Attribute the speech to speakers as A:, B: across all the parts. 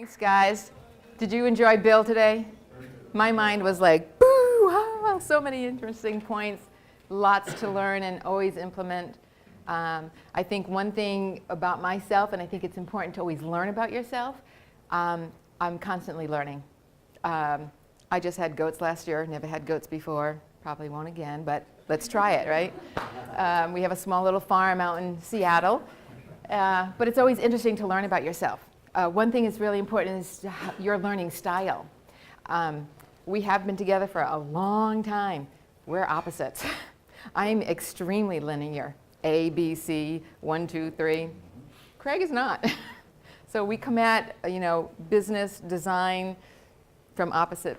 A: Thanks, guys. Did you enjoy Bill today? My mind was like, boo, ah, so many interesting points, lots to learn and always implement. I think one thing about myself, and I think it's important to always learn about yourself, I'm constantly learning. I just had goats last year, never had goats before, probably won't again, but let's try it, right? We have a small little farm out in Seattle, but it's always interesting to learn about yourself. One thing that's really important is your learning style. We have been together for a long time. We're opposites. I'm extremely linear. A, B, C, 1, 2, 3. Craig is not. So we come at, business, design from opposite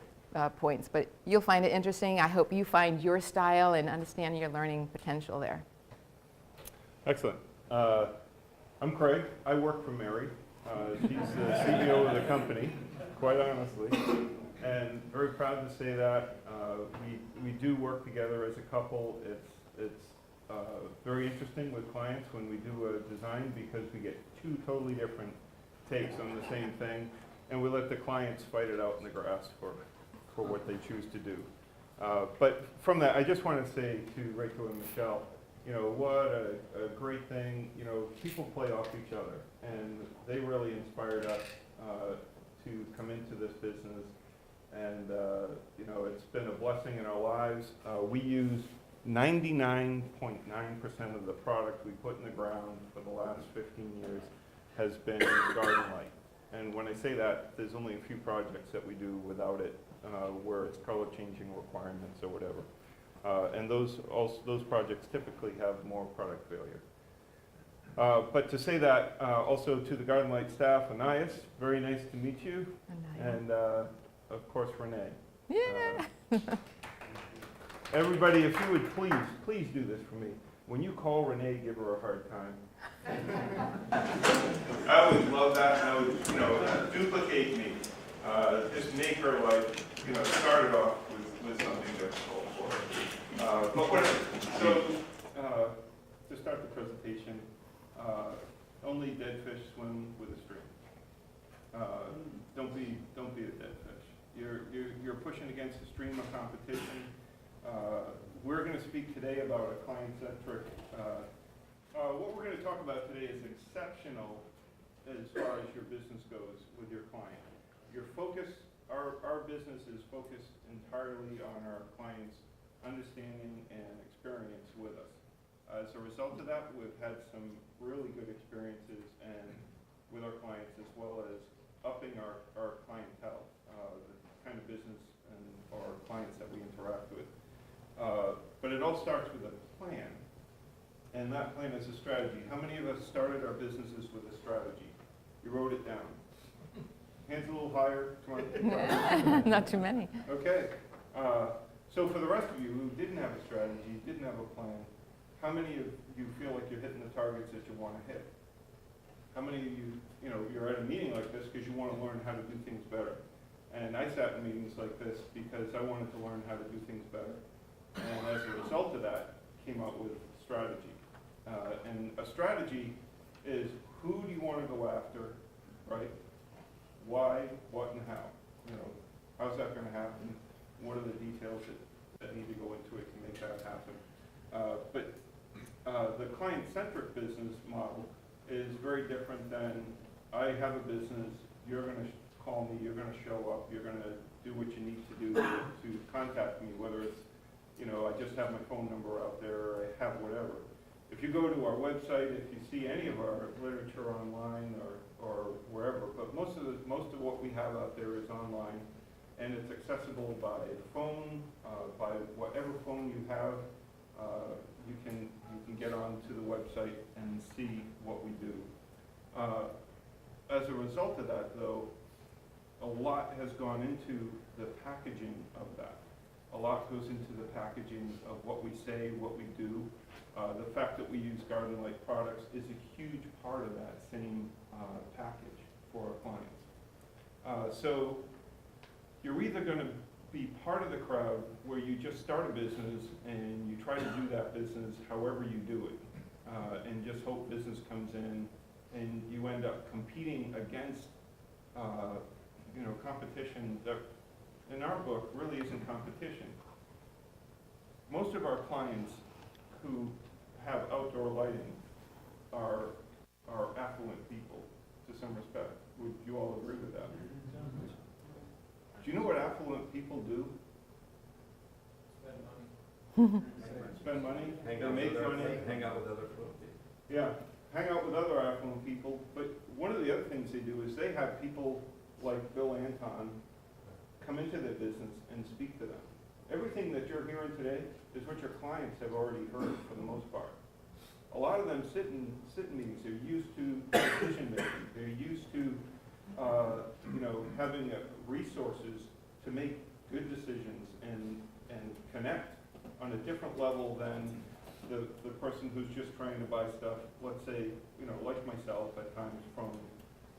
A: points, but you'll find it interesting. I hope you find your style and understand your learning potential there.
B: Excellent. I'm Craig. I work for Mary. She's the CEO of the company, quite honestly, and very proud to say that. We do work together as a couple. It's very interesting with clients when we do a design because we get two totally different takes on the same thing, and we let the clients fight it out in the grass for what they choose to do. But from that, I just want to say to Rachel and Michelle, what a great thing. People play off each other, and they really inspired us to come into this business. And it's been a blessing in our lives. We use 99.9% of the product we put in the ground for the last 15 years has been garden light. And when I say that, there's only a few projects that we do without it, where it's color changing requirements or whatever. And those projects typically have more product failure. But to say that, also to the Garden Light staff, Anais, very nice to meet you. And of course, Renee.
A: Yeah.
B: Everybody, if you would please do this for me. When you call Renee, give her a hard time. I would love that, and I would, duplicate me. Just make her start it off with something difficult for her. But whatever. So, to start the presentation, only dead fish swim with a stream. Don't be a dead fish. You're pushing against a stream of competition. We're going to speak today about a client-centric. What we're going to talk about today is exceptional as far as your business goes with your client. Your focus, our business is focused entirely on our clients' understanding and experience with us. As a result of that, we've had some really good experiences and with our clients, as well as upping our clientele, the kind of business and our clients that we interact with. But it all starts with a plan, and that plan is a strategy. How many of us started our businesses with a strategy? You wrote it down. Hands a little higher. Come on.
A: Not too many.
B: Okay. So for the rest of you who didn't have a strategy, didn't have a plan, how many of you feel like you're hitting the targets that you want to hit? How many of you, you're at a meeting like this because you want to learn how to do things better? And I sat in meetings like this because I wanted to learn how to do things better. And as a result of that, came up with strategy. And a strategy is, who do you want to go after, right? Why, what, and how? How's that going to happen? What are the details that need to go into it to make that happen? But the client-centric business model is very different than, I have a business, you're going to call me, you're going to show up, you're going to do what you need to do to contact me, whether it's, I just have my phone number out there, or I have whatever. If you go to our website, if you see any of our literature online or wherever, but most of what we have out there is online, and it's accessible by phone, by whatever phone you have. You can get onto the website and see what we do. As a result of that, though, a lot has gone into the packaging of that. A lot goes into the packaging of what we say, what we do. The fact that we use Garden Light products is a huge part of that same package for our clients. So you're either going to be part of the crowd where you just start a business and you try to do that business however you do it, and just hope business comes in, and you end up competing against competition that, in our book, really isn't competition. Most of our clients who have outdoor lighting are affluent people to some respect. Would you all agree with that? Do you know what affluent people do? Spend money. They make money.
C: Hang out with other folk.
B: Yeah, hang out with other affluent people. But one of the other things they do is they have people like Bill Anton come into their business and speak to them. Everything that you're hearing today is what your clients have already heard for the most part. A lot of them sit in meetings. They're used to decision making. They're used to having resources to make good decisions and connect on a different level than the person who's just trying to buy stuff, let's say, like myself at times from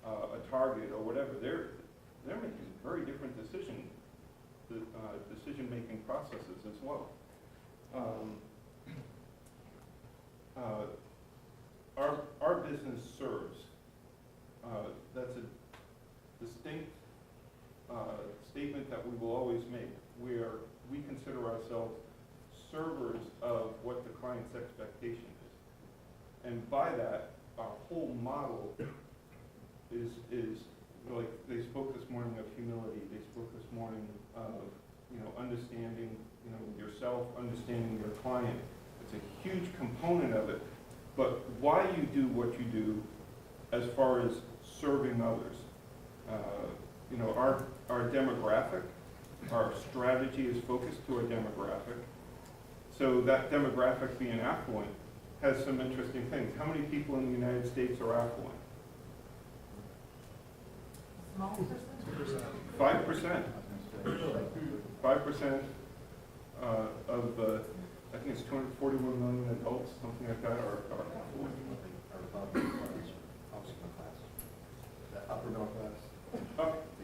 B: a Target or whatever. They're making very different decision-making processes as well. Our business serves. That's a distinct statement that we will always make. We consider ourselves servers of what the client's expectation is. And by that, our whole model is like they spoke this morning of humility. They spoke this morning of understanding yourself, understanding your client. It's a huge component of it. But why you do what you do, as far as serving others, our demographic, our strategy is focused to a demographic. So that demographic being affluent has some interesting things. How many people in the United States are affluent?
D: Small percentage?
B: 5%. 5% of the, I think it's 241 million adults, something like that, are affluent.
C: Upper middle class.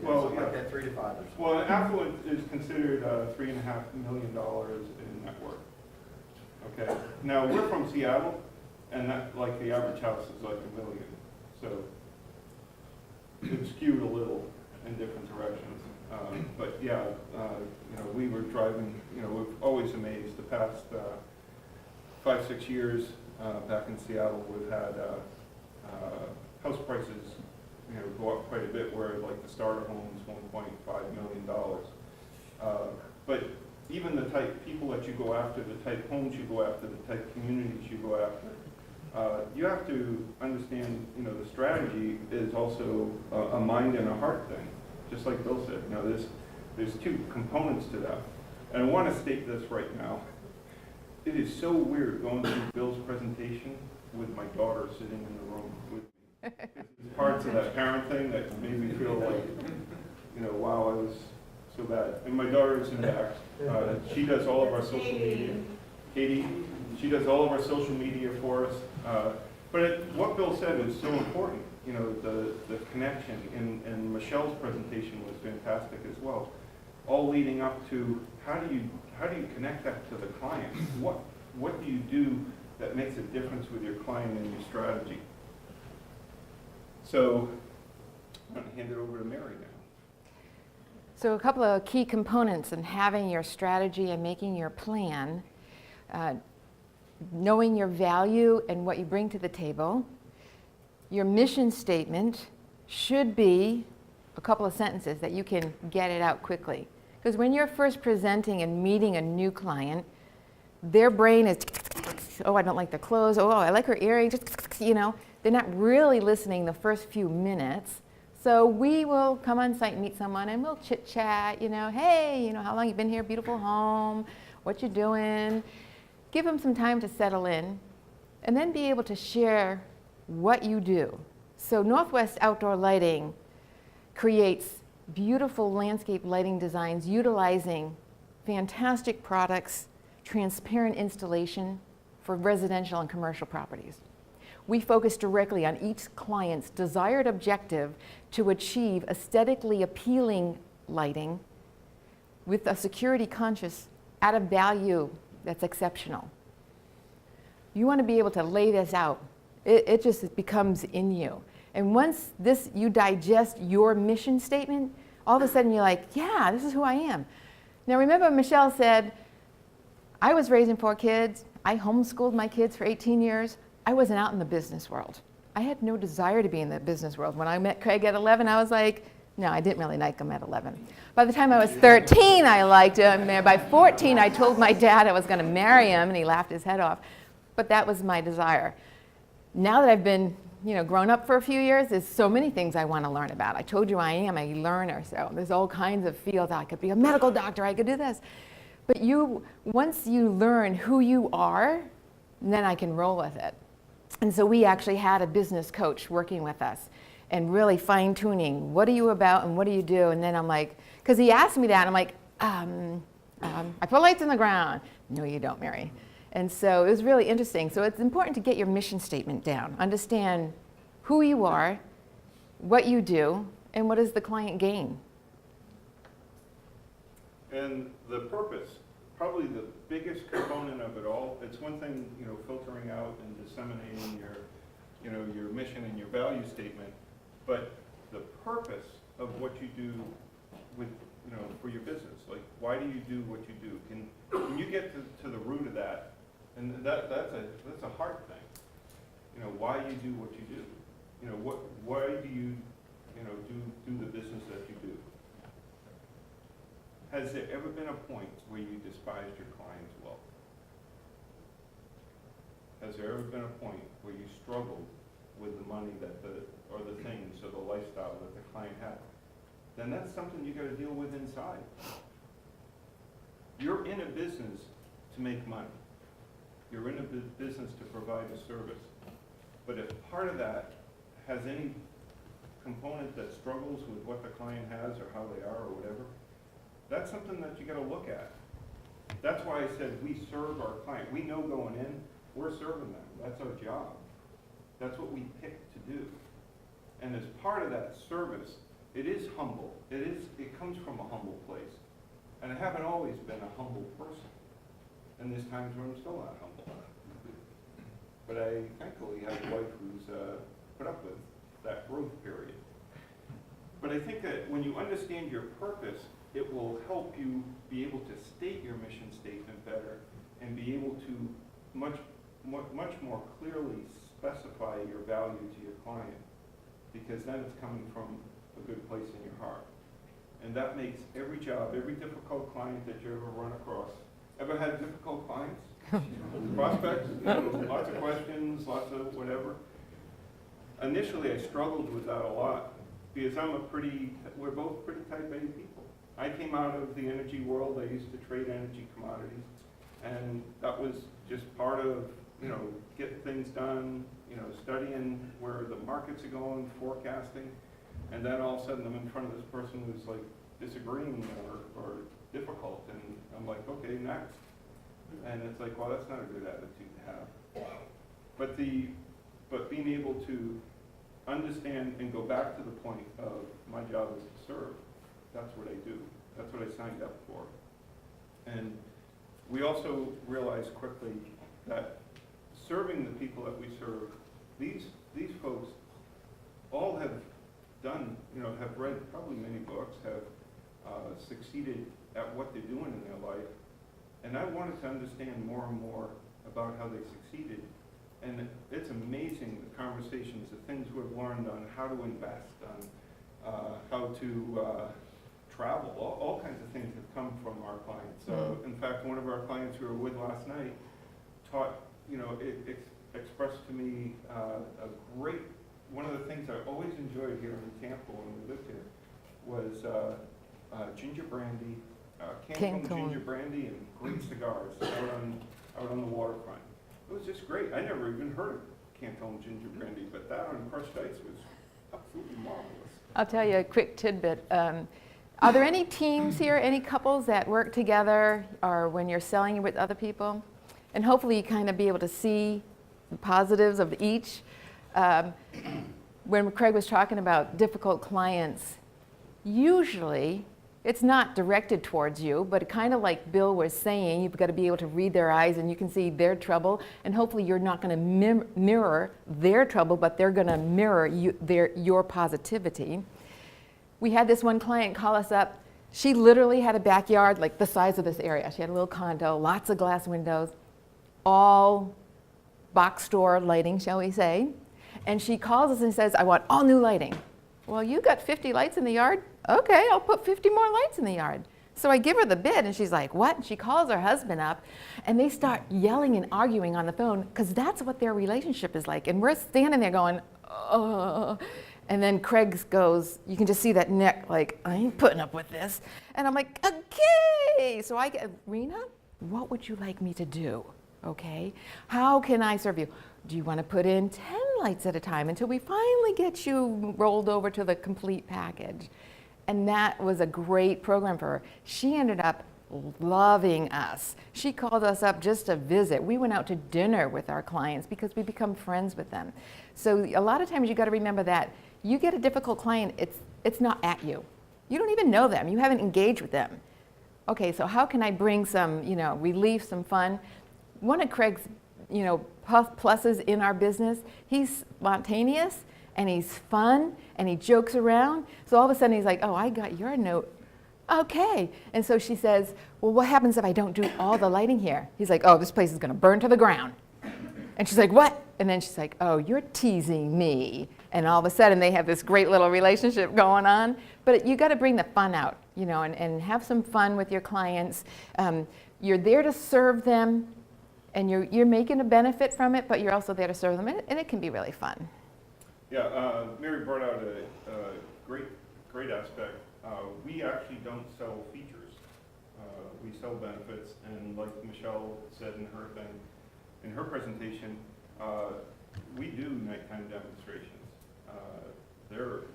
B: Well,
C: Something like
B: yeah.
C: that, 3 to 5 or something.
B: Well, affluent is considered $3.5 million in net worth. Okay. Now we're from Seattle, and that, like, the average house is like $1 million, so it's skewed a little in different directions. But yeah, we were driving. We're always amazed. The past 5-6 years back in Seattle, we've had house prices go up quite a bit. Where like the starter home is $1.5 million. But even the type people that you go after, the type homes you go after, the type communities you go after, you have to understand. The strategy is also a mind and a heart thing. Just like Bill said, there's two components to that. And I want to state this right now. It is so weird going through Bill's presentation with my daughter sitting in the room with me. There's parts of that parent thing that made me feel like, wow, I was so bad. And my daughter is in back. She does all of our social media. Katie, she does all of our social media for us. But what Bill said is so important. The connection, and Michelle's presentation was fantastic as well. All leading up to how do you connect that to the client? What do you do that makes a difference with your client and your strategy? So I'm going to hand it over to Mary now.
A: So a couple of key components in having your strategy and making your plan, knowing your value and what you bring to the table. Your mission statement should be a couple of sentences that you can get it out quickly. Because when you're first presenting and meeting a new client, their brain is, oh, I don't like the clothes, oh, I like her earrings, they're not really listening the first few minutes. So we will come on site and meet someone and we'll chit chat, hey, how long you been here, beautiful home, what you doing. Give them some time to settle in and then be able to share what you do. So Northwest Outdoor Lighting creates beautiful landscape lighting designs utilizing fantastic products, transparent installation for residential and commercial properties. We focus directly on each client's desired objective to achieve aesthetically appealing lighting with a security conscious at a value that's exceptional. You want to be able to lay this out. It just becomes in you. And once you digest your mission statement, all of a sudden you're like, yeah, this is who I am. Now remember Michelle said, I was raising 4 kids. I homeschooled my kids for 18 years. I wasn't out in the business world. I had no desire to be in the business world. When I met Craig at 11, I was like, no, I didn't really like him at 11. By the time I was 13, I liked him. And by 14, I told my dad I was going to marry him, and he laughed his head off. But that was my desire. Now that I've been, grown up for a few years, there's so many things I want to learn about. I told you I am a learner, so there's all kinds of fields. I could be a medical doctor, I could do this. But once you learn who you are, then I can roll with it. And so we actually had a business coach working with us and really fine-tuning, what are you about and what do you do? And then I'm like, because he asked me that, and I'm like, I put lights in the ground. No, you don't, Mary. And so it was really interesting. So it's important to get your mission statement down, understand who you are, what you do, and what does the client gain.
B: And the purpose, probably the biggest component of it all. It's one thing, filtering out and disseminating your mission and your value statement, but the purpose of what you do with, for your business. Like, why do you do what you do? Can you get to the root of that? And that's a hard thing. Why you do what you do? Why do you, do the business that you do? Has there ever been a point where you despised your client's wealth? Has there ever been a point where you struggled with the money or the things or the lifestyle that the client had? Then that's something you got to deal with inside. You're in a business to make money. You're in a business to provide a service. But if part of that has any component that struggles with what the client has or how they are or whatever, that's something that you got to look at. That's why I said we serve our client. We know going in, we're serving them. That's our job. That's what we picked to do. And as part of that service, it is humble. It comes from a humble place. And I haven't always been a humble person. And there's times when I'm still not humble. But I thankfully have a wife who's put up with that growth period. But I think that when you understand your purpose, it will help you be able to state your mission statement better and be able to much more clearly specify your value to your client, because then it's coming from a good place in your heart. And that makes every job, every difficult client that you ever run across. Ever had difficult clients? Prospects? Lots of questions, lots of whatever. Initially, I struggled with that a lot because we're both pretty type A people. I came out of the energy world. I used to trade energy commodities, and that was just part of, getting things done, studying where the markets are going, forecasting, and then all of a sudden I'm in front of this person who's like disagreeing or difficult, and I'm like, okay, next. And it's like, well, that's not a good attitude to have. But being able to understand and go back to the point of my job is to serve. That's what I do. That's what I signed up for. And we also realized quickly that serving the people that we serve, these folks all have done, have read probably many books, have succeeded at what they're doing in their life. And I wanted to understand more and more about how they succeeded. And it's amazing, the conversations, the things we've learned on how to invest, on how to travel, all kinds of things have come from our clients. In fact, one of our clients we were with last night expressed to me one of the things I always enjoyed here in Tampa when we lived here was ginger brandy, Cancun ginger brandy and great cigars out on the waterfront. It was just great. I never even heard of Cancun ginger brandy, but that on crushed ice was absolutely marvelous.
A: I'll tell you a quick tidbit. Are there any teams here, any couples that work together, or when you're selling with other people? And hopefully you kind of be able to see the positives of each. When Craig was talking about difficult clients, usually It's not directed towards you, but kind of like Bill was saying, you've got to be able to read their eyes and you can see their trouble, and hopefully you're not going to mirror their trouble, but they're going to mirror your positivity. We had this one client call us up. She literally had a backyard like the size of this area. She had a little condo, lots of glass windows, all box store lighting, shall we say. And she calls us and says, I want all new lighting. Well, you got 50 lights in the yard? Okay, I'll put 50 more lights in the yard. So I give her the bid and she's like, what? And she calls her husband up and they start yelling and arguing on the phone because that's what their relationship is like. And we're standing there going, oh. And then Craig goes, you can just see that neck like, I ain't putting up with this. And I'm like, okay. So I get, Rena, what would you like me to do? Okay, how can I serve you? Do you want to put in 10 lights at a time until we finally get you rolled over to the complete package? And that was a great program for her. She ended up loving us. She called us up just to visit. We went out to dinner with our clients because we become friends with them. So a lot of times you got to remember that you get a difficult client, it's not at you. You don't even know them. You haven't engaged with them. Okay, so how can I bring some, relief, some fun? One of Craig's, pluses in our business, he's spontaneous and he's fun and he jokes around. So all of a sudden he's like, oh, I got your note. Okay. And so she says, well, what happens if I don't do all the lighting here? He's like, oh, this place is going to burn to the ground. And she's like, what? And then she's like, oh, you're teasing me. And all of a sudden they have this great little relationship going on. But you got to bring the fun out, and have some fun with your clients. You're there to serve them. And you're making a benefit from it, but you're also there to serve them, and it can be really fun.
B: Yeah, Mary brought out a great aspect. We actually don't sell features. We sell benefits, and like Michelle said in her presentation, we do nighttime demonstrations. They're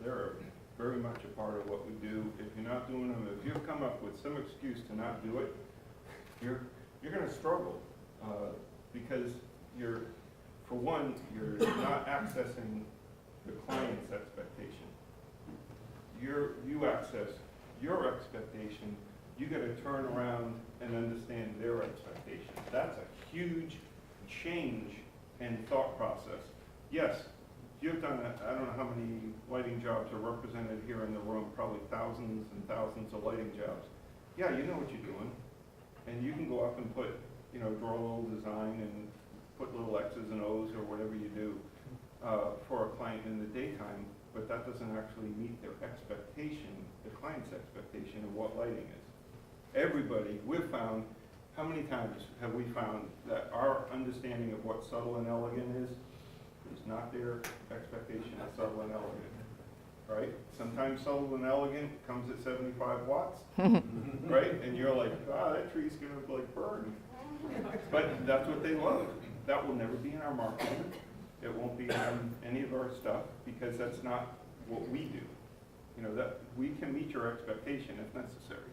B: very much a part of what we do. If you're not doing them, if you've come up with some excuse to not do it, you're going to struggle. Because you're not accessing the client's expectation. You access your expectation. You got to turn around and understand their expectation. That's a huge change in thought process. Yes, you've done I don't know how many lighting jobs are represented here in the room, probably thousands and thousands of lighting jobs. Yeah, you know what you're doing. And you can go up and put, draw a little design and put little X's and O's or whatever you do for a client in the daytime, but that doesn't actually meet their expectation, the client's expectation of what lighting is. Everybody, we've found, how many times have we found that our understanding of what subtle and elegant is not their expectation of subtle and elegant, right? Sometimes subtle and elegant comes at 75 watts, right? And you're like, that tree's gonna burn. But that's what they love. That will never be in our marketing. It won't be in any of our stuff because that's not what we do. That we can meet your expectation if necessary.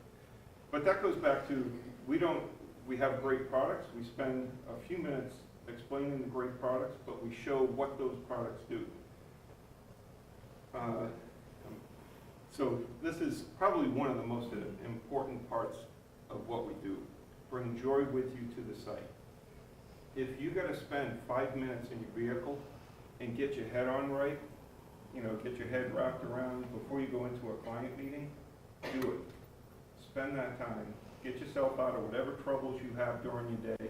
B: But that goes back to, we have great products. We spend a few minutes explaining the great products, but we show what those products do. So this is probably one of the most important parts of what we do. Bring joy with you to the site. If you got to spend 5 minutes in your vehicle and get your head on right, get your head wrapped around before you go into a client meeting, do it. Spend that time. Get yourself out of whatever troubles you have during your day.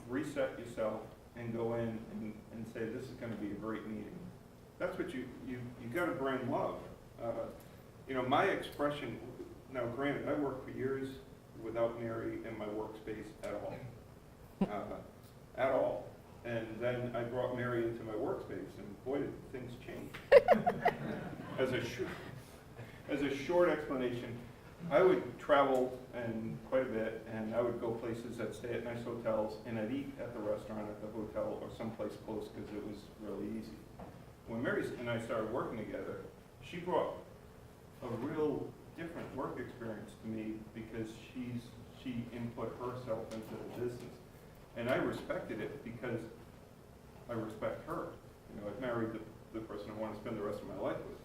B: Reset yourself and go in and say, this is going to be a great meeting. That's what you got to bring love. My expression, now granted, I worked for years without Mary in my workspace at all. At all. And then I brought Mary into my workspace, and boy, did things change. As a short explanation, I would travel quite a bit, and I would go places that stay at nice hotels, and I'd eat at the restaurant at the hotel or someplace close because it was really easy. When Mary and I started working together, she brought a real different work experience to me because she input herself into the business. And I respected it because I respect her. I've married the person I want to spend the rest of my life with.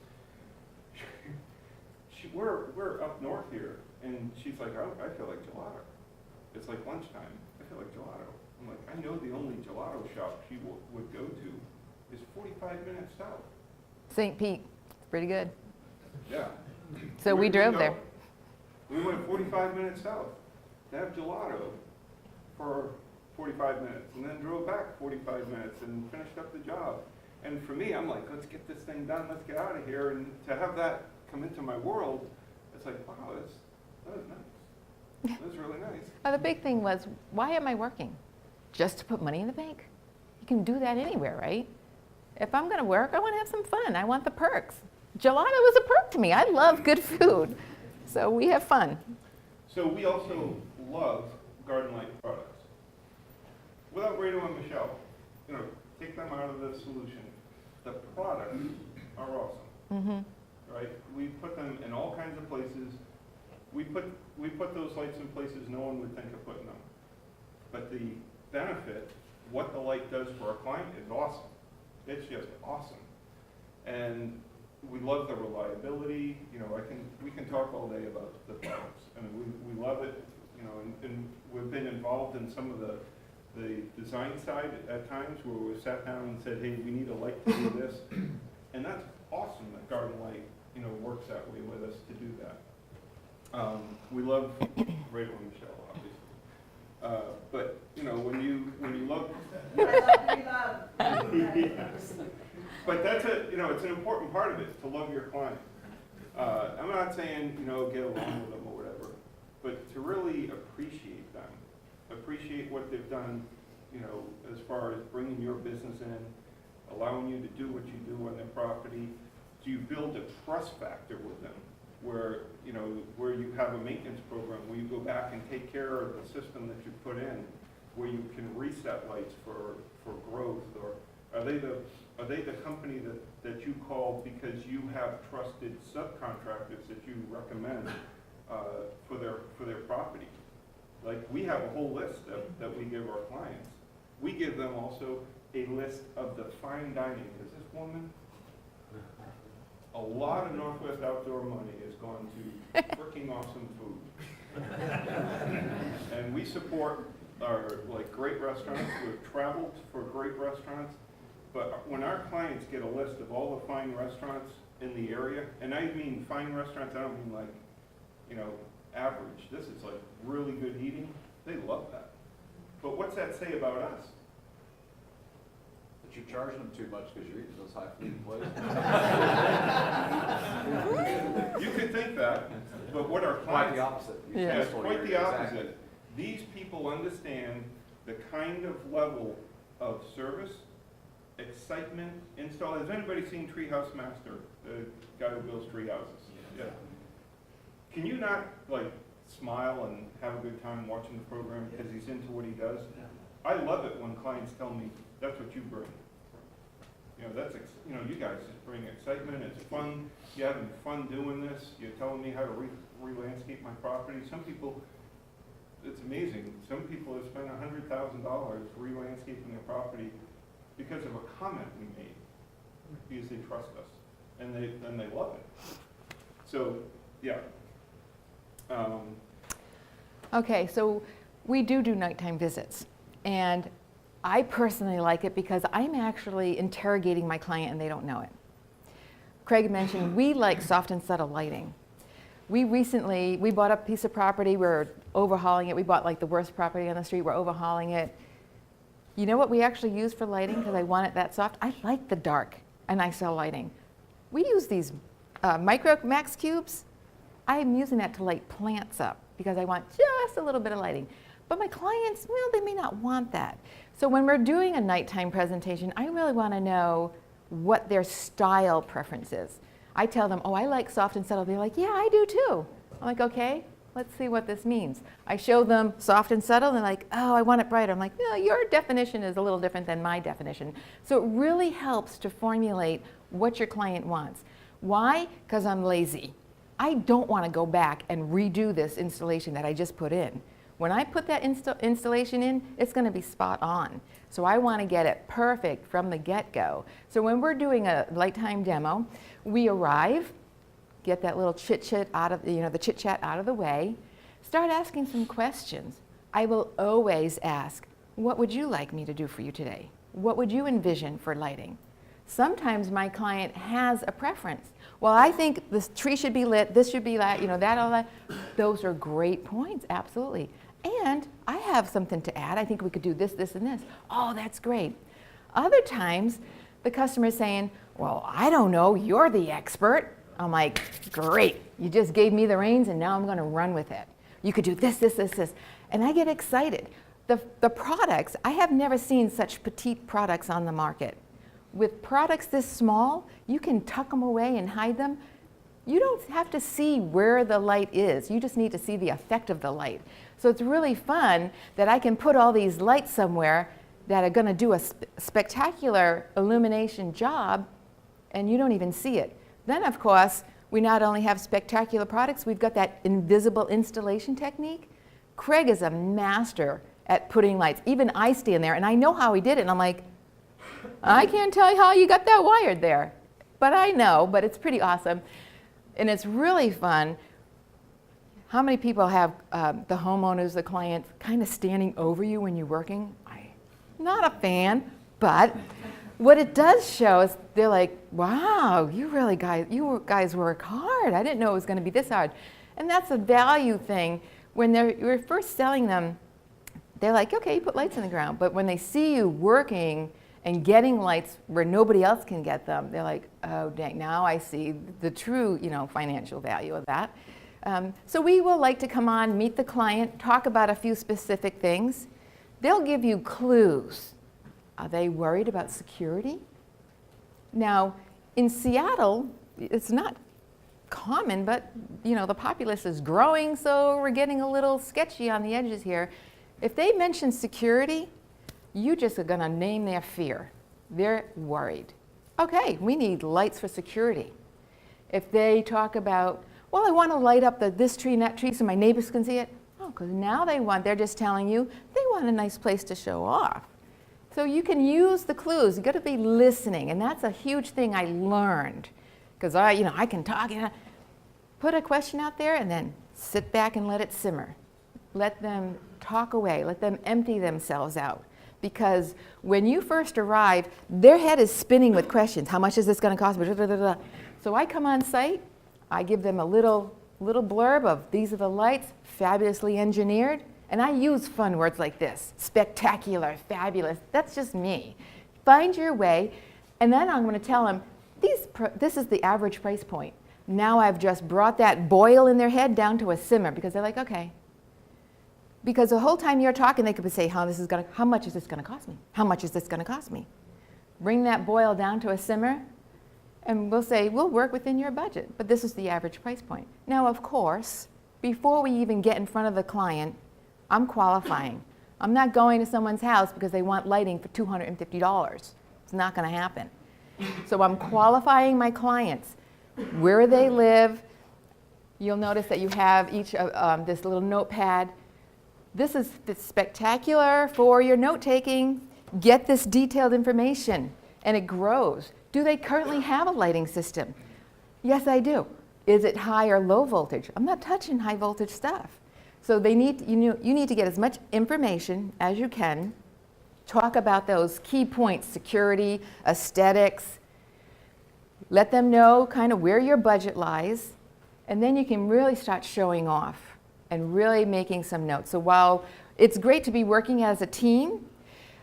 B: we're up north here, and she's like, I feel like gelato. It's like lunchtime. I feel like gelato. I'm like, I know the only gelato shop she would go to is 45 minutes south.
A: St. Pete, it's pretty good.
B: Yeah.
A: So
B: Where
A: we
B: did
A: drove
B: go?
A: there.
B: We went 45 minutes south to have gelato for 45 minutes, and then drove back 45 minutes and finished up the job. And for me, I'm like, let's get this thing done, let's get out of here. And to have that come into my world, it's like, wow, that was nice. That was really nice.
A: The big thing was, why am I working? Just to put money in the bank? You can do that anywhere, right? If I'm gonna work, I wanna have some fun. I want the perks. Gelato is a perk to me. I love good food. So we have fun.
B: So we also love garden-like products. Without Rado and Michelle, take them out of the solution. The products are awesome,
A: Mm-hmm.
B: right? We put them in all kinds of places. We put those lights in places no one would think of putting them. But the benefit, what the light does for our client is awesome. It's just awesome. And we love the reliability. We can talk all day about the products, and we love it. And we've been involved in some of the design side at times where we sat down and said, hey, we need a light to do this. And that's awesome that Garden Light, works that way with us to do that. We love Rachel and Michelle, obviously. But, when you love, but that's it's an important part of it, to love your client. I'm not saying, get along with them or whatever, but to really appreciate them, appreciate what they've done, as far as bringing your business in, allowing you to do what you do on their property. So you build a trust factor with them, where you have a maintenance program, where you go back and take care of the system that you put in, where you can reset lights for growth, or are they the company that you call because you have trusted subcontractors that you recommend for their property? Like, we have a whole list that we give our clients. We give them also a list of the fine dining, because this woman, a lot of Northwest Outdoor money has gone to freaking awesome food. And we support our great restaurants. We've traveled for great restaurants. But when our clients get a list of all the fine restaurants in the area, and I mean fine restaurants, I don't mean average. This is really good eating. They love that. But what's that say about us?
C: But you're charging them too much because you're eating those high-food places.
B: You could think that, but what our
C: Quite
B: clients...
C: the opposite.
A: Yeah.
B: It's quite the opposite.
C: Exactly.
B: These people understand the kind of level of service, excitement, install. Has anybody seen Treehouse Master, the guy who builds tree houses? Yeah. Can you not smile and have a good time watching the program because he's into what he does? I love it when clients tell me that's what you bring. You guys just bring excitement. It's fun. You're having fun doing this. You're telling me how to re-landscape my property. Some people, it's amazing. Some people have spent $100,000 re-landscaping their property because of a comment we made, because they trust us and they love it. So, yeah.
A: Okay, so we do nighttime visits, and I personally like it because I'm actually interrogating my client and they don't know it. Craig mentioned we like soft and subtle lighting. We bought a piece of property, we're overhauling it. We bought the worst property on the street, we're overhauling it. You know what we actually use for lighting because I want it that soft? I like the dark and I sell lighting. We use these micro max cubes. I'm using that to light plants up because I want just a little bit of lighting. But my clients, well, they may not want that. So when we're doing a nighttime presentation, I really want to know what their style preference is. I tell them, oh, I like soft and subtle. They're like, yeah, I do too. I'm like, okay, let's see what this means. I show them soft and subtle, and they're like, oh, I want it brighter. I'm like, no, your definition is a little different than my definition. So it really helps to formulate what your client wants. Why? Because I'm lazy. I don't want to go back and redo this installation that I just put in. When I put that installation in, it's going to be spot on. So I want to get it perfect from the get-go. So when we're doing a nighttime demo, we arrive, get that little chit-chat out of, the chit-chat out of the way. Start asking some questions. I will always ask, what would you like me to do for you today? What would you envision for lighting? Sometimes my client has a preference. Well, I think this tree should be lit, this should be lit, that, all that. Those are great points, absolutely. And I have something to add. I think we could do this, this, and this. Oh, that's great. Other times, the customer is saying, well, I don't know, you're the expert. I'm like, great, you just gave me the reins and now I'm gonna run with it. You could do this, this, this, this. And I get excited. The products, I have never seen such petite products on the market. With products this small, you can tuck them away and hide them. You don't have to see where the light is. You just need to see the effect of the light. So it's really fun that I can put all these lights somewhere that are going to do a spectacular illumination job, and you don't even see it. Then, of course, we not only have spectacular products, we've got that invisible installation technique. Craig is a master at putting lights. Even I stand there, and I know how he did it, and I'm like, I can't tell you how you got that wired there. But I know, but it's pretty awesome. And it's really fun. How many people have the homeowners, the clients, kind of standing over you when you're working? I'm not a fan, but what it does show is they're like, wow, you guys work hard. I didn't know it was going to be this hard. And that's a value thing. When you're first selling them, they're like, okay, you put lights in the ground. But when they see you working and getting lights where nobody else can get them, they're like, oh, dang, now I see the true, financial value of that. So we will like to come on, meet the client, talk about a few specific things. They'll give you clues. Are they worried about security? Now, in Seattle, it's not common, but the populace is growing, so we're getting a little sketchy on the edges here. If they mention security, you just are going to name their fear. They're worried. Okay, we need lights for security. If they talk about, well, I want to light up this tree and that tree so my neighbors can see it. Oh, because now they're just telling you they want a nice place to show off. So you can use the clues. You've got to be listening, and that's a huge thing I learned. Because I can talk, put a question out there and then sit back and let it simmer. Let them talk away. Let them empty themselves out. Because when you first arrive, their head is spinning with questions. How much is this going to cost me? So I come on site. I give them a little blurb of these are the lights, fabulously engineered. And I use fun words like this, spectacular, fabulous. That's just me. Find your way. And then I'm going to tell them, this is the average price point. Now I've just brought that boil in their head down to a simmer because they're like, okay. Because the whole time you're talking, they could say, how much is this going to cost me? How much is this going to cost me? Bring that boil down to a simmer, and we'll say, we'll work within your budget, but this is the average price point. Now, of course, before we even get in front of the client, I'm qualifying. I'm not going to someone's house because they want lighting for $250. It's not going to happen. So I'm qualifying my clients, where they live. You'll notice that you have each of this little notepad. This is spectacular for your note-taking. Get this detailed information, and it grows. Do they currently have a lighting system? Yes, I do. Is it high or low voltage? I'm not touching high voltage stuff. So you need to get as much information as you can. Talk about those key points, security, aesthetics. Let them know kind of where your budget lies, and then you can really start showing off and really making some notes. So while it's great to be working as a team,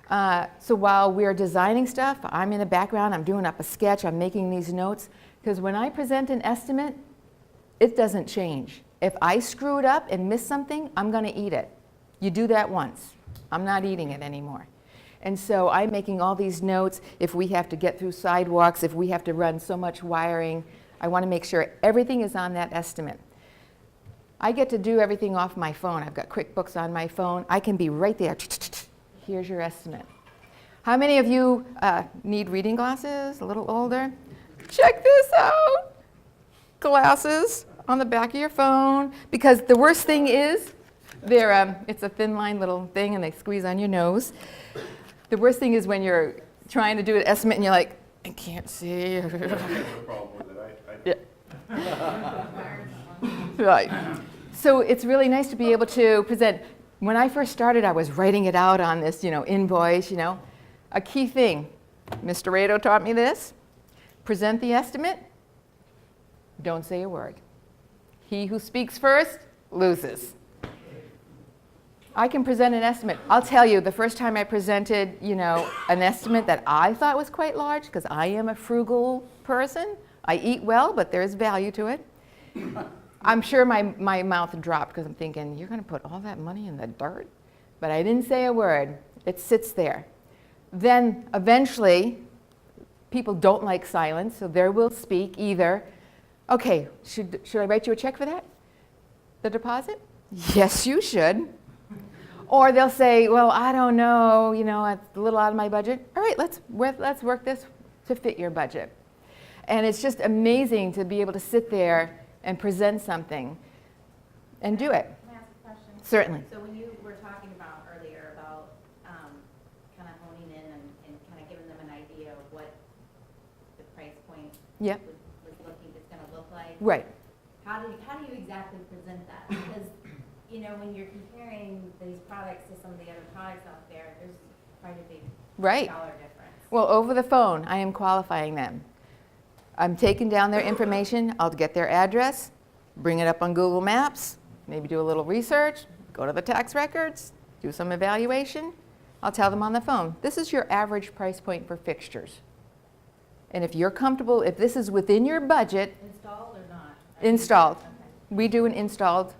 A: so while we're designing stuff, I'm in the background, I'm doing up a sketch, I'm making these notes, because when I present an estimate, it doesn't change. If I screw it up and miss something, I'm going to eat it. You do that once. I'm not eating it anymore. And so I'm making all these notes. If we have to get through sidewalks, if we have to run so much wiring, I want to make sure everything is on that estimate. I get to do everything off my phone. I've got QuickBooks on my phone. I can be right there. Here's your estimate. How many of you need reading glasses, a little older? Check this out. Glasses on the back of your phone. Because the worst thing is, it's a thin line little thing and they squeeze on your nose. The worst thing is when you're trying to do an estimate and you're like, I can't see.
B: I have a problem with it.
A: Yeah. Right. So it's really nice to be able to present. When I first started, I was writing it out on this, invoice, A key thing, Mr. Rado taught me this. Present the estimate, don't say a word. He who speaks first loses. I can present an estimate. I'll tell you, the first time I presented, an estimate that I thought was quite large, because I am a frugal person. I eat well, but there's value to it. I'm sure my mouth dropped because I'm thinking, you're going to put all that money in the dirt? But I didn't say a word. It sits there. Then eventually, people don't like silence, so they will speak either, okay, should I write you a check for that? The deposit? Yes, you should. Or they'll say, well, I don't know, it's a little out of my budget. All right, let's work this to fit your budget. And it's just amazing to be able to sit there and present something and do it.
E: Can I ask a question?
A: Certainly.
E: So when you were talking about earlier about kind of honing in and kind of giving them an idea of what the price point
A: Yep.
E: was going to look like,
A: Right.
E: how do you exactly present that? Because when you're comparing these products to some of the other products out there, there's quite a big
A: Right.
E: dollar difference.
A: Well, over the phone, I am qualifying them. I'm taking down their information. I'll get their address, bring it up on Google Maps, maybe do a little research, go to the tax records, do some evaluation. I'll tell them on the phone, this is your average price point for fixtures. And if you're comfortable, if this is within your budget,
E: Installed or not?
A: Installed.
E: Okay.
A: we do an installed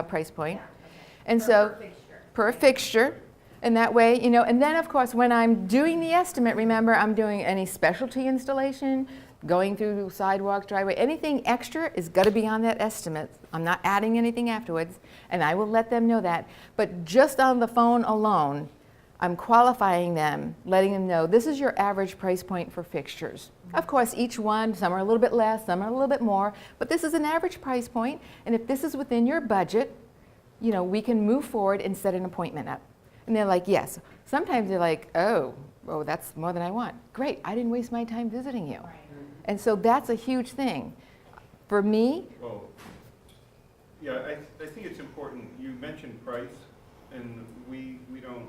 A: price point.
E: Yeah, okay.
A: And
E: Per
A: so,
E: fixture.
A: per fixture. And that way, and then of course, when I'm doing the estimate, remember, I'm doing any specialty installation, going through sidewalks, driveway, anything extra is got to be on that estimate. I'm not adding anything afterwards, and I will let them know that. But just on the phone alone, I'm qualifying them, letting them know this is your average price point for fixtures. Of course, each one, some are a little bit less, some are a little bit more, but this is an average price point, and if this is within your budget, we can move forward and set an appointment up. And they're like, yes. Sometimes they're like, oh, that's more than I want. Great, I didn't waste my time visiting you.
E: Right.
A: And so that's a huge thing. For me,
B: Well, yeah, I think it's important. You mentioned price, and we don't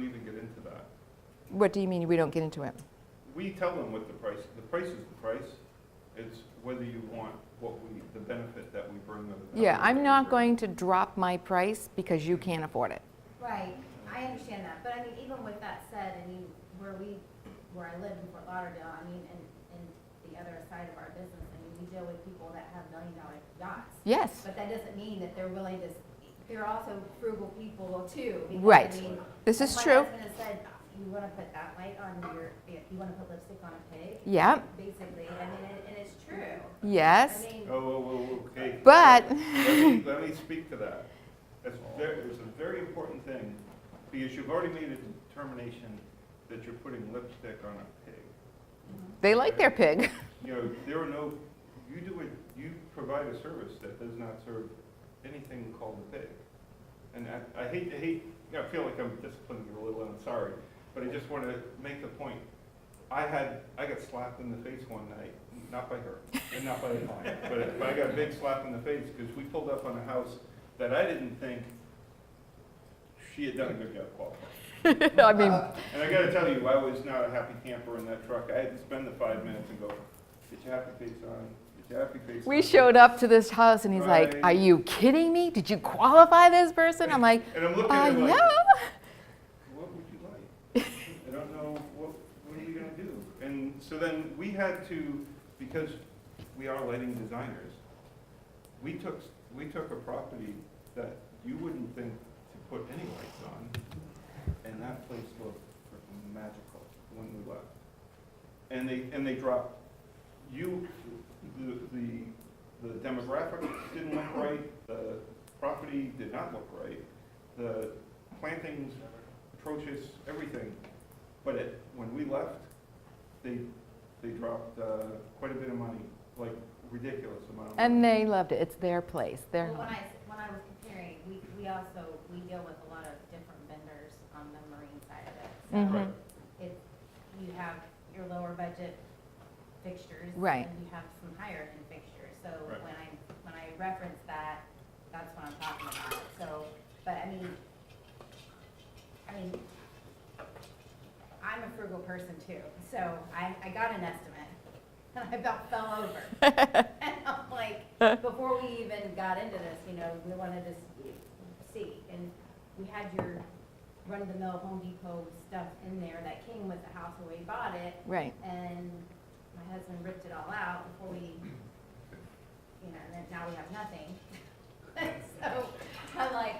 B: even get into that.
A: what do you mean we don't get into it?
B: We tell them what the price is the price. It's whether you want the benefit that we bring with it.
A: Yeah, I'm not going to drop my price because you can't afford it.
E: Right, I understand that, but I mean, even with that said, where I live in Fort Lauderdale, and the other side of our business, we deal with people that have $1 million yachts.
A: Yes,
E: But that doesn't mean that they're willing to, they're also frugal people too. Because,
A: Right.
E: I mean,
A: This is
E: my
A: true.
E: husband has said, you want to put that light on you want to put lipstick on a pig?
A: yeah,
E: Basically, and it's true.
A: yes,
E: I mean,
B: Okay.
A: but,
B: Let me speak to that. It's a very important thing, because you've already made a determination that you're putting lipstick on a pig.
A: they like their pig.
B: You provide a service that does not serve anything called a pig. And I feel like I'm disciplining you a little, and I'm sorry, but I just want to make the point. I got slapped in the face one night, not by her, and not by the client, but I got a big slap in the face because we pulled up on a house that I didn't think she had done a good job qualifying.
A: I mean,
B: And I got to tell you, I was not a happy camper in that truck. I had to spend the 5 minutes and go, get your happy face on, get your happy face on.
A: we showed up to this house and he's like,
B: Right.
A: are you kidding me? Did you qualify this person? I'm like,
B: And I'm looking at him like,
A: yeah.
B: what would you like? I don't know, what are we gonna do? And so then we had to, because we are lighting designers, we took a property that you wouldn't think to put any lights on, and that place looked freaking magical when we left. And they dropped, the demographic didn't look right, the property did not look right, the plantings atrocious, everything. But when we left, they dropped quite a bit of money, like ridiculous amount of money.
A: And they loved it. It's their place, their
E: Well,
A: home.
E: when I was comparing, we deal with a lot of different vendors on the marine side of it. So
A: Mhm.
B: Right.
E: if you have your lower budget fixtures.
A: Right.
E: And you have some higher end fixtures, so
B: Right.
E: when I reference that, that's what I'm talking about. So, but I mean, I'm a frugal person too, so I got an estimate, and I about fell over. And I'm like, before we even got into this, you know, we wanted to see, and we had your run-of-the-mill Home Depot stuff in there that came with the house when we bought it,
A: Right.
E: and my husband ripped it all out before we, you know, and then now we have nothing. So I'm like,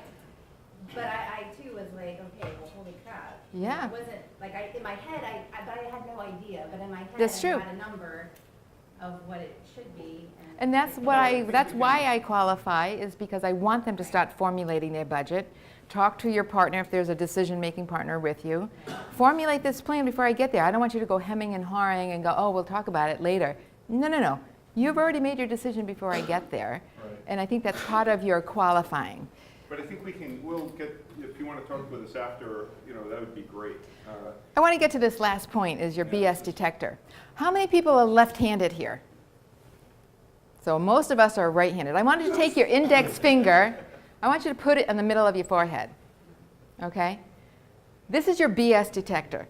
E: but I too was like, okay, well, holy crap.
A: Yeah.
E: It wasn't, like, in my head, but I had no idea, but in my head,
A: That's
E: I
A: true.
E: had a number of what it should be.
A: And that's why I qualify, is because I want them to start formulating their budget. Talk to your partner if there's a decision-making partner with you. Formulate this plan before I get there. I don't want you to go hemming and hawing and go, oh, we'll talk about it later. No, no, no. You've already made your decision before I get there.
B: Right.
A: And I think that's part of your qualifying.
B: But I think we'll get, if you want to talk with us after, you know, that would be great.
A: I want to get to this last point, is your BS detector. How many people are left-handed here? So most of us are right-handed. I want you to take your index finger, I want you to put it in the middle of your forehead, okay? This is your BS detector.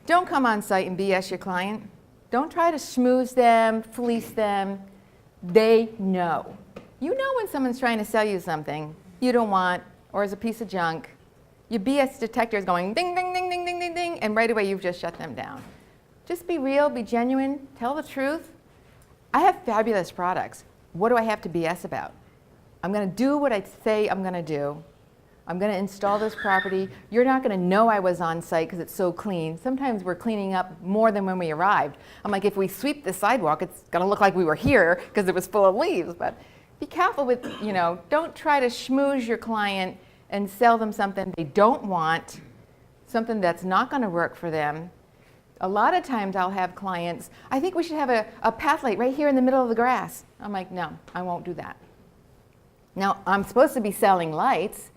A: Don't come on site and BS your client. Don't try to schmooze them, fleece them. They know. You know when someone's trying to sell you something you don't want or is a piece of junk. Your BS detector is going ding, ding, ding, ding, ding, ding, ding, and right away you've just shut them down. Just be real, be genuine, tell the truth. I have fabulous products. What do I have to BS about? I'm going to do what I say I'm going to do. I'm going to install this property. You're not going to know I was on site because it's so clean. Sometimes we're cleaning up more than when we arrived. I'm like, if we sweep the sidewalk, it's going to look like we were here because it was full of leaves. But be careful with, you know, don't try to schmooze your client and sell them something they don't want, something that's not going to work for them. A lot of times I'll have clients, I think we should have a path light right here in the middle of the grass. I'm like, no, I won't do that. Now, I'm supposed to be selling lights.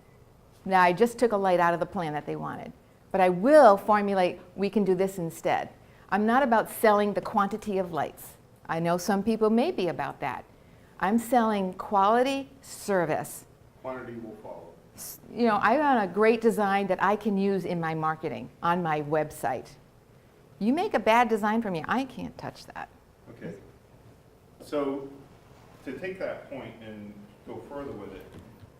A: Now, I just took a light out of the plan that they wanted. But I will formulate, we can do this instead. I'm not about selling the quantity of lights. I know some people may be about that. I'm selling quality service.
B: Quantity will follow.
A: You know, I want a great design that I can use in my marketing, on my website. You make a bad design for me, I can't touch that.
B: Okay. So to take that point and go further with it,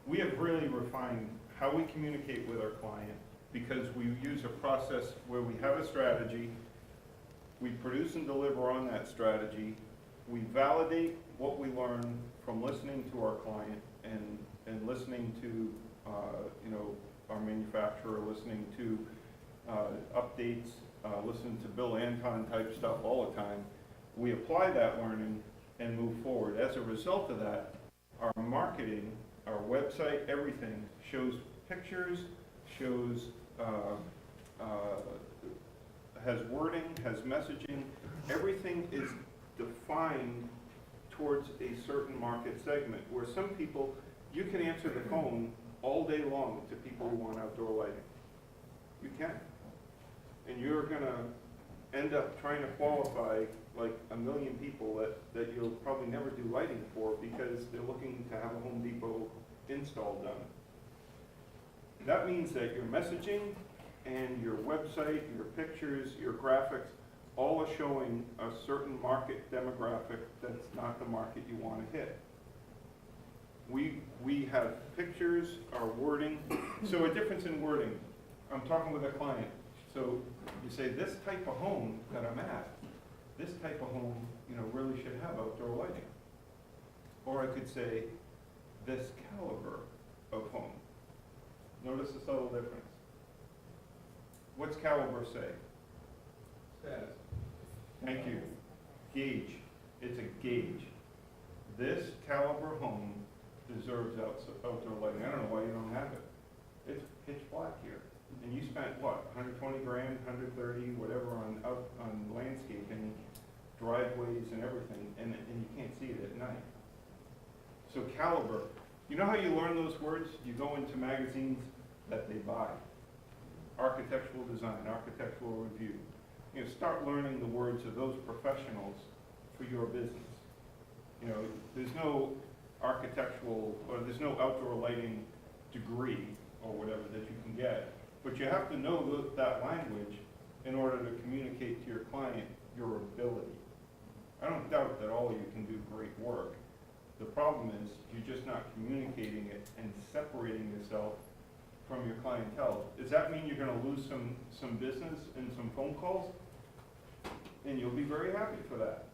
B: we have really refined how we communicate with our client, because we use a process where we have a strategy, we produce and deliver on that strategy, we validate what we learn from listening to our client and listening to you know, our manufacturer, listening to updates, listening to Bill Anton type stuff all the time. We apply that learning and move forward. As a result of that, our marketing, our website, everything shows pictures, shows, has wording, has messaging. Everything is defined towards a certain market segment, where some people, you can answer the phone all day long to people who want outdoor lighting. You can. And you're going to end up trying to qualify like a million people that you'll probably never do lighting for, because they're looking to have a Home Depot install done. That means that your messaging and your website, your pictures, your graphics, all are showing a certain market demographic that's not the market you want to hit. We have pictures, our wording. So a difference in wording. I'm talking with a client. So you say, this type of home that I'm at, this type of home, you know, really should have outdoor lighting. Or I could say, this caliber of home. Notice the subtle difference. What's caliber say?
C: Status.
B: Thank you. Gauge. It's a gauge. This caliber home deserves outdoor lighting. I don't know why you don't have it. It's pitch black here. And you spent what, 120 grand, 130, whatever on landscaping, driveways and everything, and you can't see it at night. So caliber, you know how you learn those words? You go into magazines that they buy. Architectural design, architectural review. start learning the words of those professionals for your business. There's no architectural, or there's no outdoor lighting degree or whatever that you can get, but you have to know that language in order to communicate to your client your ability. I don't doubt that all of you can do great work. The problem is you're just not communicating it and separating yourself from your clientele. Does that mean you're going to lose some business and some phone calls? And you'll be very happy for that.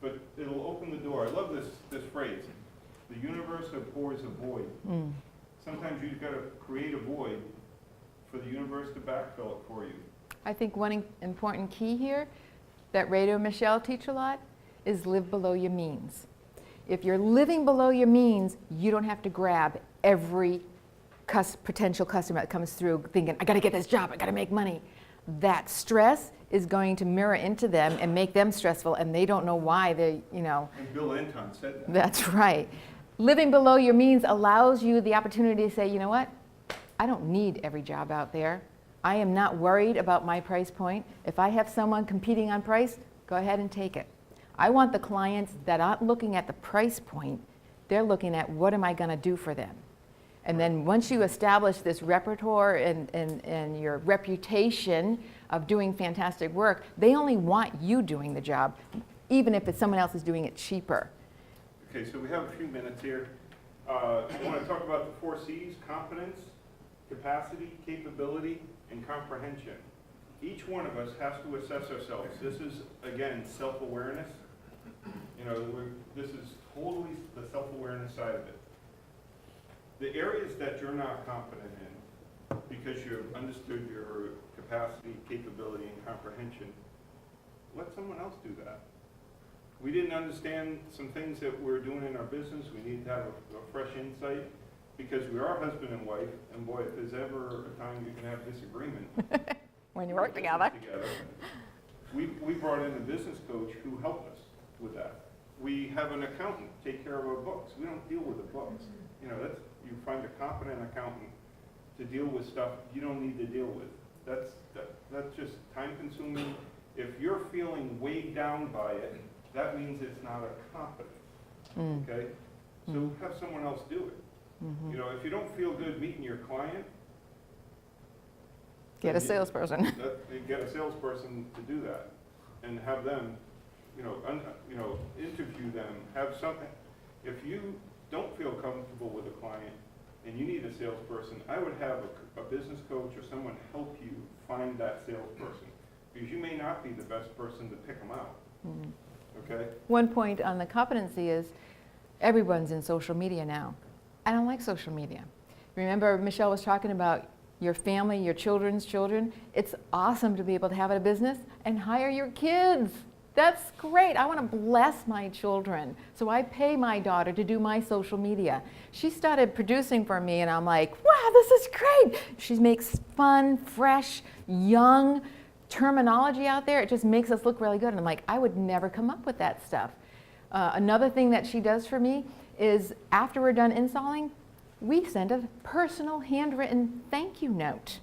B: But it'll open the door. I love this phrase. The universe abhors a void. Sometimes you've got to create a void for the universe to backfill it for you.
A: I think one important key here that Rado and Michelle teach a lot is live below your means. If you're living below your means, you don't have to grab every potential customer that comes through thinking, I got to get this job, I got to make money. That stress is going to mirror into them and make them stressful, and they don't know why they,
B: And Bill Anton said that.
A: That's right. Living below your means allows you the opportunity to say, you know what? I don't need every job out there. I am not worried about my price point. If I have someone competing on price, go ahead and take it. I want the clients that aren't looking at the price point, they're looking at what am I going to do for them. And then once you establish this repertoire and your reputation of doing fantastic work, they only want you doing the job, even if it's someone else is doing it cheaper.
B: Okay, so we have a few minutes here. I want to talk about the 4 C's: competence, capacity, capability, and comprehension. Each one of us has to assess ourselves. This is, again, self-awareness. This is totally the self-awareness side of it. The areas that you're not competent in, because you've understood your capacity, capability, and comprehension, let someone else do that. We didn't understand some things that we're doing in our business. We need to have a fresh insight, because we are husband and wife, and boy, if there's ever a time you can have disagreement,
A: When you work together.
B: We brought in a business coach who helped us with that. We have an accountant take care of our books. We don't deal with the books. You find a competent accountant to deal with stuff you don't need to deal with. That's just time consuming. If you're feeling weighed down by it, that means it's not a competence. Okay? So have someone else do it. If you don't feel good meeting your client,
A: Get a salesperson.
B: Get a salesperson to do that, and have them, interview them. Have something. If you don't feel comfortable with a client and you need a salesperson, I would have a business coach or someone help you find that salesperson, because you may not be the best person to pick them out. Okay.
A: One point on the competency is everyone's in social media now. I don't like social media. Remember Michelle was talking about your family, your children's children. It's awesome to be able to have a business and hire your kids. That's great. I want to bless my children. So I pay my daughter to do my social media. She started producing for me and I'm like, wow, this is great. She makes fun, fresh, young terminology out there. It just makes us look really good. And I'm like, I would never come up with that stuff. Another thing that she does for me is after we're done installing, we send a personal handwritten thank you note.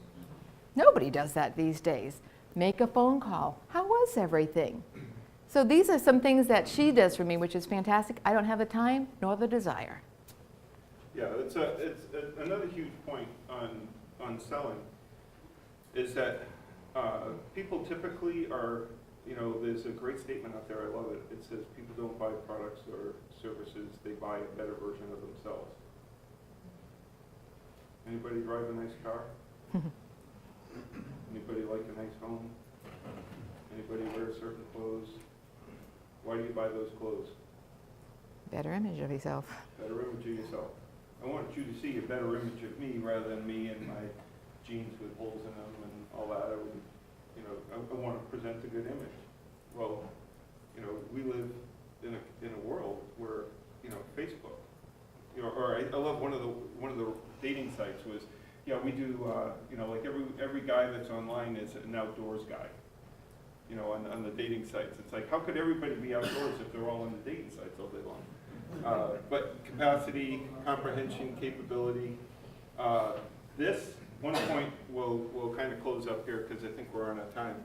A: Nobody does that these days. Make a phone call. How was everything? So these are some things that she does for me, which is fantastic. I don't have the time nor the desire.
B: Yeah, it's another huge point on selling is that people typically are, there's a great statement out there, I love it. It says people don't buy products or services, they buy a better version of themselves. Anybody drive a nice car? Anybody like a nice home? Anybody wear certain clothes? Why do you buy those clothes?
A: Better image of yourself.
B: Better image of yourself. I want you to see a better image of me rather than me and my jeans with holes in them and all that. I want to present a good image. Well, we live in a world where, Facebook, or I love one of the dating sites was, we do, like every guy that's online is an outdoors guy. On the dating sites. It's like, how could everybody be outdoors if they're all on the dating sites all day long? But capacity, comprehension, capability, this one point, we'll kind of close up here because I think we're on out of time.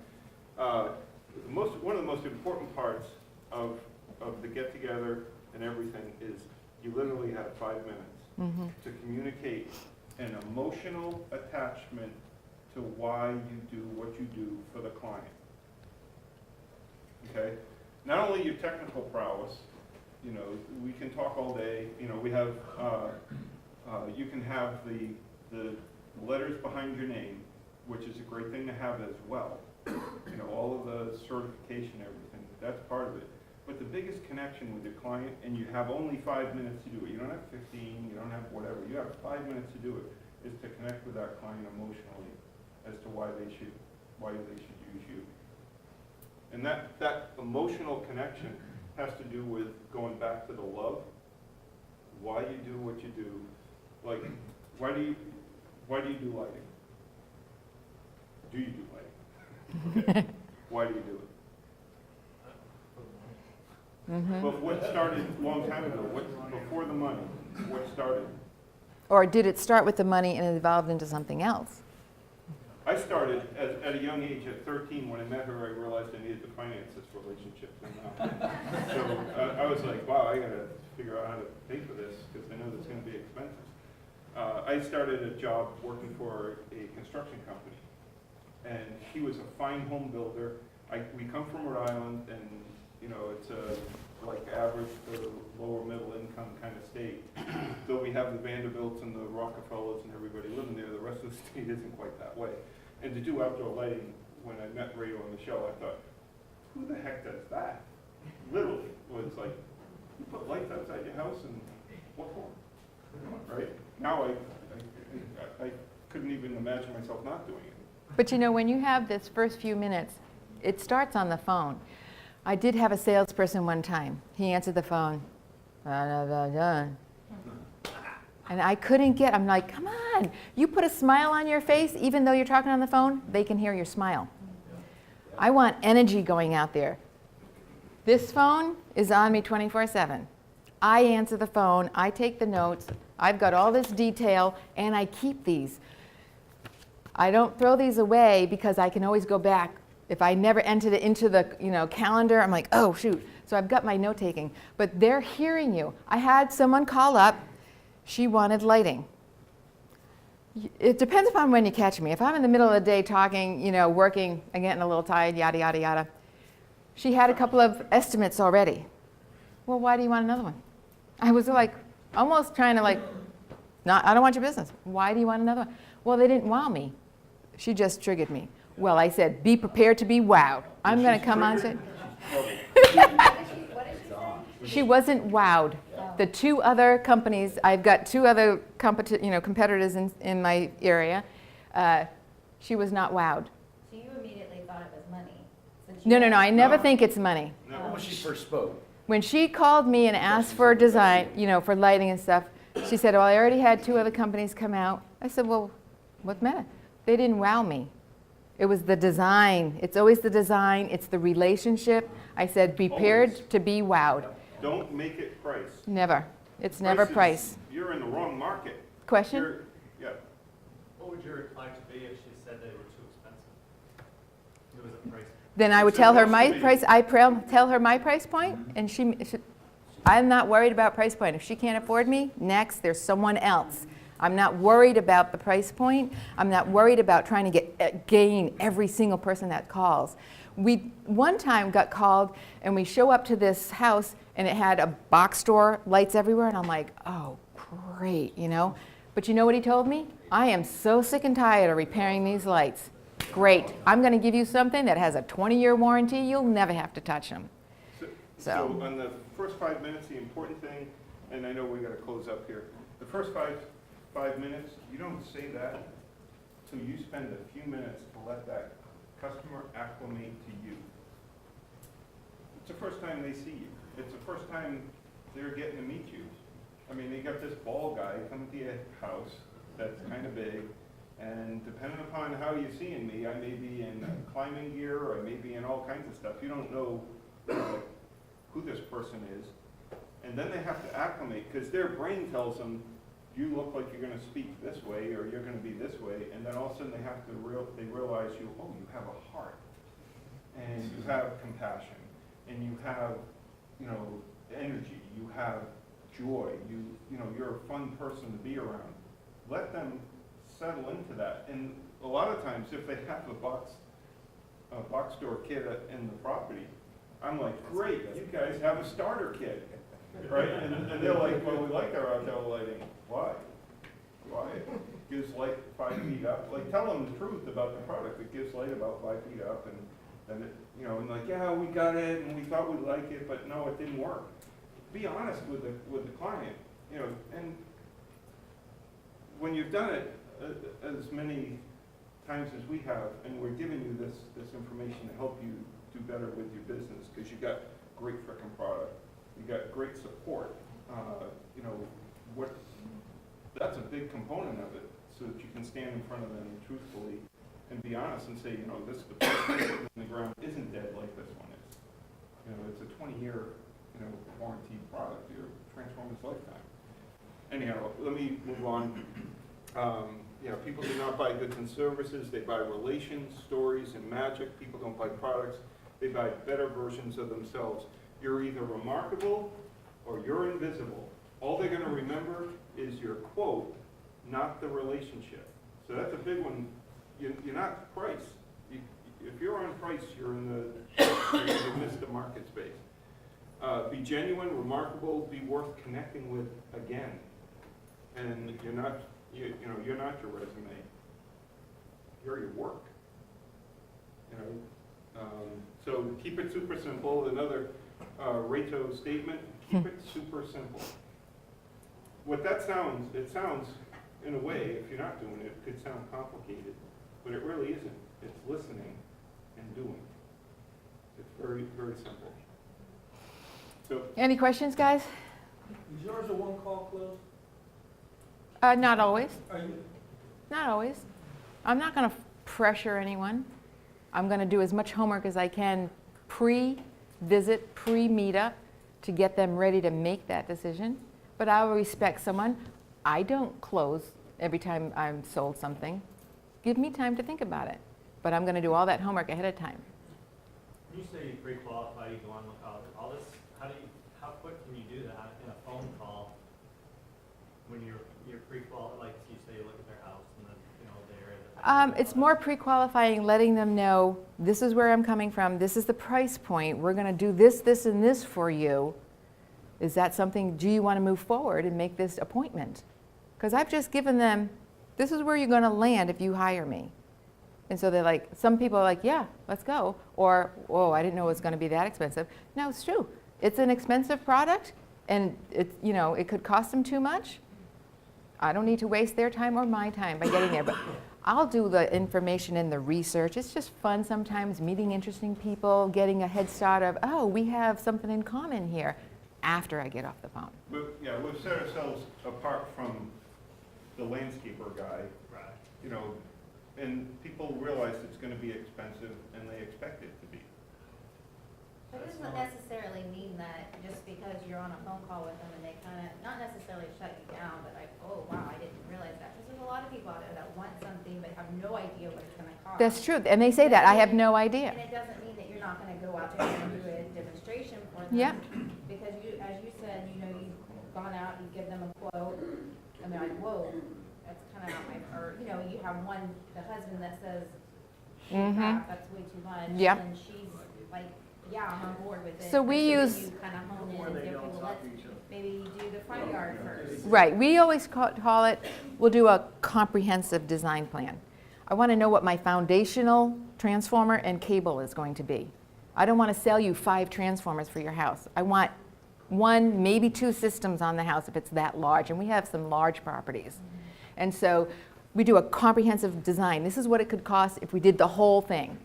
B: One of the most important parts of the get-together and everything is you literally have 5 minutes to communicate an emotional attachment to why you do what you do for the client. Okay? Not only your technical prowess, you know, we can talk all day, you know, we have, you can have the letters behind your name, which is a great thing to have as well. You know, all of the certification, everything, that's part of it. But the biggest connection with your client, and you have only 5 minutes to do it. You don't have 15, you don't have whatever. You have 5 minutes to do it, is to connect with that client emotionally as to why they should use you. And that emotional connection has to do with going back to the love, why you do what you do. Like, why do you do lighting? Do you do lighting? Okay. Why do you do it? But what started a long time ago? Before the money, what started?
A: Or did it start with the money and it evolved into something else?
B: I started at a young age, at 13, when I met her, I realized I needed to finance this relationship somehow. So I was like, wow, I gotta figure out how to pay for this, because I know it's gonna be expensive. I started a job working for a construction company, and he was a fine home builder. We come from Rhode Island, and you know, it's like average to lower middle income kind of state. Though we have the Vanderbilts and the Rockefellers and everybody living there, the rest of the state isn't quite that way. And to do outdoor lighting, when I met Ray on the show, I thought, who the heck does that? Literally, well, it's like, you put lights outside your house and what for? Right? Now I couldn't even imagine myself not doing it.
A: But you know, when you have this first few minutes, it starts on the phone. I did have a salesperson one time. He answered the phone. And I couldn't get, I'm like, come on, you put a smile on your face, even though you're talking on the phone, they can hear your smile. I want energy going out there. This phone is on me 24/7. I answer the phone, I take the notes, I've got all this detail, and I keep these. I don't throw these away because I can always go back. If I never entered it into the calendar, I'm like, oh, shoot. So I've got my note-taking. But they're hearing you. I had someone call up. She wanted lighting. It depends upon when you catch me. If I'm in the middle of the day talking, working, I'm getting a little tired, yada, yada, yada. She had a couple of estimates already. Well, why do you want another one? I was like, almost trying to I don't want your business. Why do you want another one? Well, they didn't wow me. She just triggered me. Well, I said, be prepared to be wowed. I'm going to come on and say. She wasn't wowed. The two other companies, I've got two other competitors in my area. She was not wowed.
E: So you immediately thought it was money?
A: No. I never think it's money.
B: No.
C: When she first spoke.
A: When she called me and asked for design, for lighting and stuff, she said, well, I already had two other companies come out. I said, well, what's the matter? They didn't wow me. It was the design. It's always the design. It's the relationship. I said, be prepared to be wowed.
B: Don't make it price.
A: Never. It's never price.
B: You're in the wrong market.
A: Question?
B: Yeah.
F: What would your reply to be if she said they were too expensive? It was a price.
A: Then I would
B: So
A: tell her
B: what's
A: my
B: the-
A: price. Tell her my price point, and I'm not worried about price point. If she can't afford me, next, there's someone else. I'm not worried about the price point. I'm not worried about trying to gain every single person that calls. We one time got called, and we show up to this house, and it had a box store, lights everywhere, and I'm like, oh, great, But you know what he told me? I am so sick and tired of repairing these lights. Great. I'm going to give you something that has a 20-year warranty. You'll never have to touch them.
B: So on the first 5 minutes, the important thing, and I know we got to close up here. The first five minutes, you don't say that till you spend a few minutes to let that customer acclimate to you. It's the first time they see you. It's the first time they're getting to meet you. I mean, they got this bald guy coming to your house that's kind of big, and depending upon how you're seeing me, I may be in climbing gear, or I may be in all kinds of stuff. You don't know who this person is. And then they have to acclimate, because their brain tells them, you look like you're gonna speak this way, or you're gonna be this way, and then all of a sudden they realize you have a heart, and you have compassion, and you have, energy, you have joy, you're a fun person to be around. Let them settle into that, and a lot of times, if they have a box store kit in the property, I'm like, great, you guys have a starter kit, right? And they're like, well, we like our outdoor lighting. Why? Gives light 5 feet up. Like, tell them the truth about the product. It gives light about 5 feet up, and it, and like, yeah, we got it, and we thought we'd like it, but no, it didn't work. Be honest with the client, and when you've done it as many times as we have, and we're giving you this information to help you do better with your business, because you got great frickin' product, you got great support. That's a big component of it, so that you can stand in front of them truthfully and be honest and say, the person in the ground isn't dead like this one is. It's a 20-year, warranty product, your Transformers lifetime. Anyhow, let me move on. People do not buy goods and services, they buy relations, stories, and magic. People don't buy products, they buy better versions of themselves. You're either remarkable or you're invisible. All they're gonna remember is your quote, not the relationship. So that's a big one. You're not price. If you're on price, you're you missed the market space. Be genuine, remarkable, be worth connecting with again. And you're not your resume. You're your work. So keep it super simple. Another Reto statement, keep it super simple. What that sounds, it sounds, in a way, if you're not doing it, it could sound complicated, but it really isn't. It's listening and doing. It's very, very simple. So,
A: Any questions, guys?
C: Is yours a one-call close?
A: Not always.
C: Are you?
A: Not always. I'm not going to pressure anyone. I'm going to do as much homework as I can pre-visit, pre-meetup to get them ready to make that decision. But I will respect someone. I don't close every time I'm sold something. Give me time to think about it. But I'm going to do all that homework ahead of time.
F: When you say you pre-qualify, you go on all this, how quick can you do that in a phone call when you're pre-qualified, like you say, you look at their house and then, they're
A: It's more pre-qualifying, letting them know, this is where I'm coming from, this is the price point, we're going to do this, this, and this for you. Is that something, do you want to move forward and make this appointment? Because I've just given them, this is where you're going to land if you hire me. And so they're like, some people are like, yeah, let's go. Or, whoa, I didn't know it was going to be that expensive. No, it's true. It's an expensive product, and it could cost them too much. I don't need to waste their time or my time by getting there. But I'll do the information and the research. It's just fun sometimes, meeting interesting people, getting a head start of, oh, we have something in common here, after I get off the phone.
B: we've set ourselves apart from the landscaper guy,
F: Right.
B: and people realize it's going to be expensive, and they expect it to be.
E: But it doesn't necessarily mean that just because you're on a phone call with them and they kind of, not necessarily shut you down, but like, oh, wow, I didn't realize that. Because there's a lot of people out there that want something but have no idea what it's going to cost.
A: That's true, and they say that. I have no idea.
E: And it doesn't mean that you're not going to go out there and do a demonstration for them.
A: Yeah.
E: Because as you said, you've gone out, you give them a quote, and they're like, whoa, that's kind of not my, or, you have the husband that says, crap, that's way too much.
A: Yeah.
E: And she's like, yeah, I'm on board with it.
A: So we
E: And
A: use-
E: you kind of hone in and say, okay, well, maybe do the front yard first.
A: Right, we always call it, we'll do a comprehensive design plan. I want to know what my foundational transformer and cable is going to be. I don't want to sell you 5 transformers for your house. I want 1, maybe 2 systems on the house if it's that large, and we have some large properties. And so we do a comprehensive design. This is what it could cost if we did the whole thing.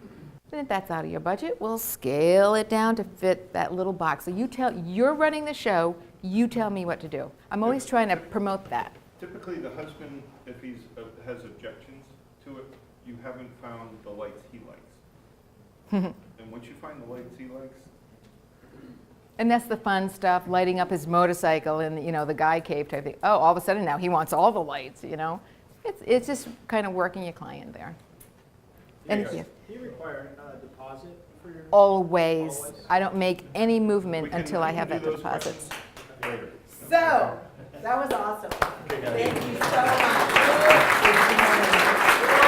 A: And if that's out of your budget, we'll scale it down to fit that little box. So you're running the show, you tell me what to do. I'm always trying to promote that.
B: Typically, the husband, if he has objections to it, you haven't found the lights he likes. And once you find the lights he likes,
A: And that's the fun stuff, lighting up his motorcycle in, the guy cave type thing. Oh, all of a sudden now he wants all the lights, It's just kind of working your client there. And
C: Do you require a deposit for your?
A: always,
C: Always?
A: I don't make any movement
B: We can-
A: until I
B: we
A: have
B: can
A: that
B: do those
A: deposit.
B: questions later.
E: So, that was awesome. Thank you so much.